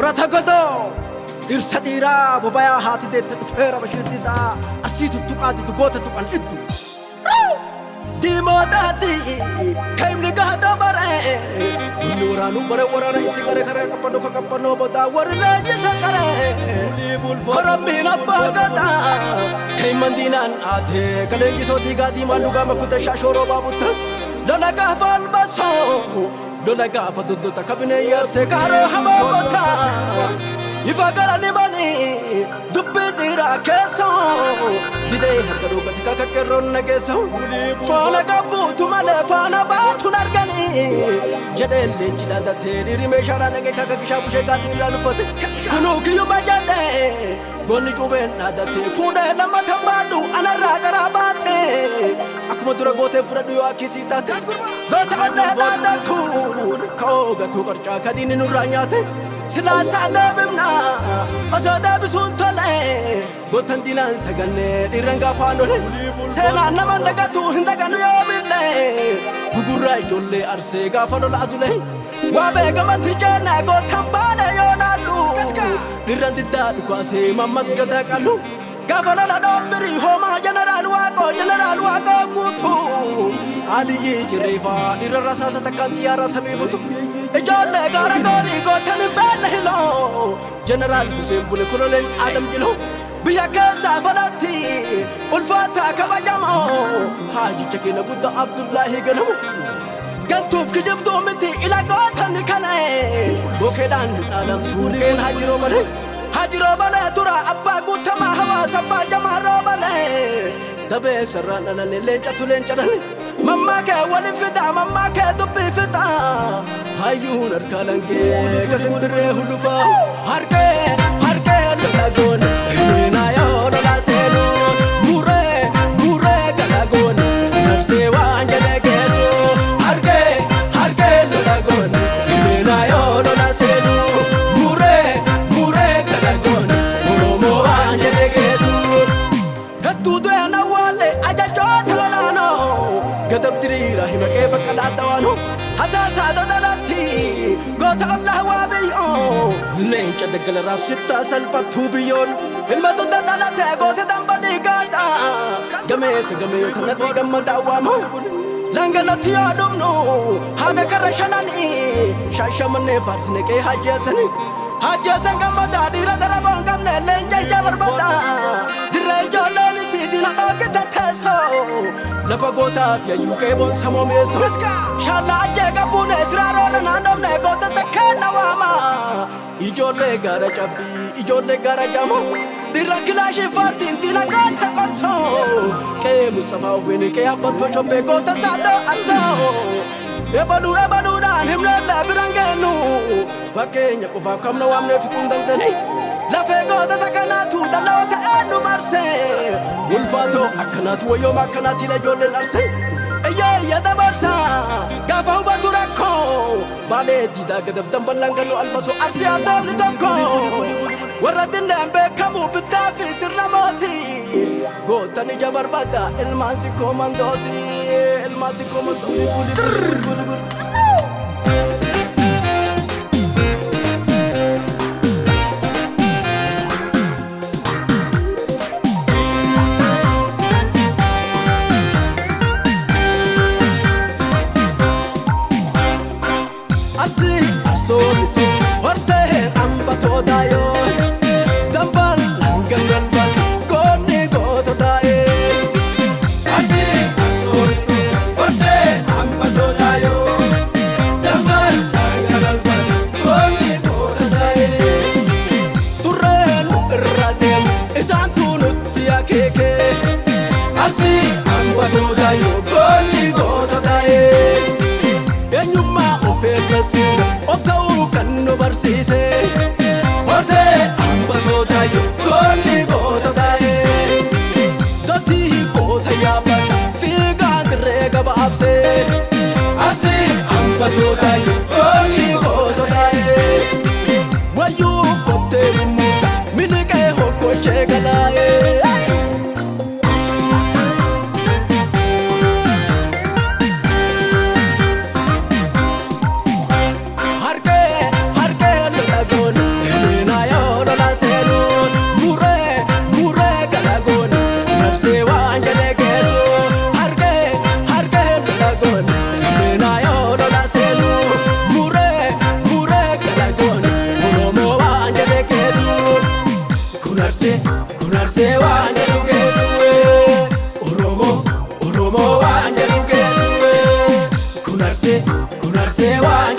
Warata godo irsadira bobaya hati de fera bashir dida asitu tuqati tugota tuqan iddu dimodati kaimni gahda bare nuranu bare warana itigare kare kapano boda warla jasakare koramina bagata kaimandinan ate kalengi soti gadi maluga makuta shashoro babuta lalaga fal baso lalaga fadudu takabine yarse karo hamota ifagara limani dubbira keso dide hakadu katika kakeron nageso fana gabutu male fana batu nargani jadel lenchida da teri rimeshara nage kakakisha bushe gadiran fote kunu kiyu majade goni juben nadate fude lama tambadu anara garabate akuma dura gote furadu yo akisita gota anna nadatu koga tu karcha kadini nuranyate sila sadabna asada bisuntole gotan dinan sagane diranga fanole sena namanda gatu hindaganu yomille gugurra jolle arse gafanola azule wabe gamati jana gotan bale yonalu dirandida ko ase mamad gada kalu gafanola dombiri homa general wako gutu ali chirifa dirasa satakanti ara sabibutu ejolle gara gori gotan bale hilo general Hussein bule colonel Adam Jilo biya kasa falati ulfata kabajamo haji chakina budda Abdullah ganamu gantuf kijibdo miti ila gotan kale bokedan alam tulen hajiro bale tura abba gutama hawa sabba jamaro bale dabe sarana lencha tulencha mamma ke wali fita mamma ke dubbi fita hayun arkalange kasudre hulufa harke lagon nina yo la selu mure galagon narsewa anjale keso harke lagon nina yo la selu mure galagon oromo anjale keso hatudo ana wale ajajo thalano gadabdiri rahimake bakala tawano hasasa dadalati gota Allah wabiyo lencha deggal rasita salpatu biyon ilmatu dadalate gota dambali gada game tanadi gamada wamo langana tiyo dumno hame karashanani shashamane farsne ke hajjasan gamada dira darabon gamne lenja jabarbada dire jolani sidina dogita teso lafa gota ya yuke bon samo meso shala ajje gabune siraro na nomne gota takena wama ijolle gara jamo dirra kilashi fartin dina gota korso ke musafa wene ke abato shobe gota sado arso ebanu dan himle la birangenu fakenya ko fa kamna wamne fitun dantani la fego takanatu dalawata enu marse ulfato akanatu wayo makanati la jolle arse ya dabarsa gafa ubaturako bale dida gadab dambalangalo albaso arsi asam litako waradin ambe kamu bitafi sirramoti gotani jabarbada elmasi komandoti solito horte ambato dayo dambal gangal bas konni goto dae asi solito horte ambato dayo dambal gangal bas konni goto dae turren radem esantunut yakeke asi ambato dayo konni goto dae enyuma ofetasina Otau kanno barsise Ote ambato dayo konni gota dae Doti gota yabata figa drega babse Asi ambato dayo konni gota dae Wayu kote muta minike hoko chegalae kunarse waan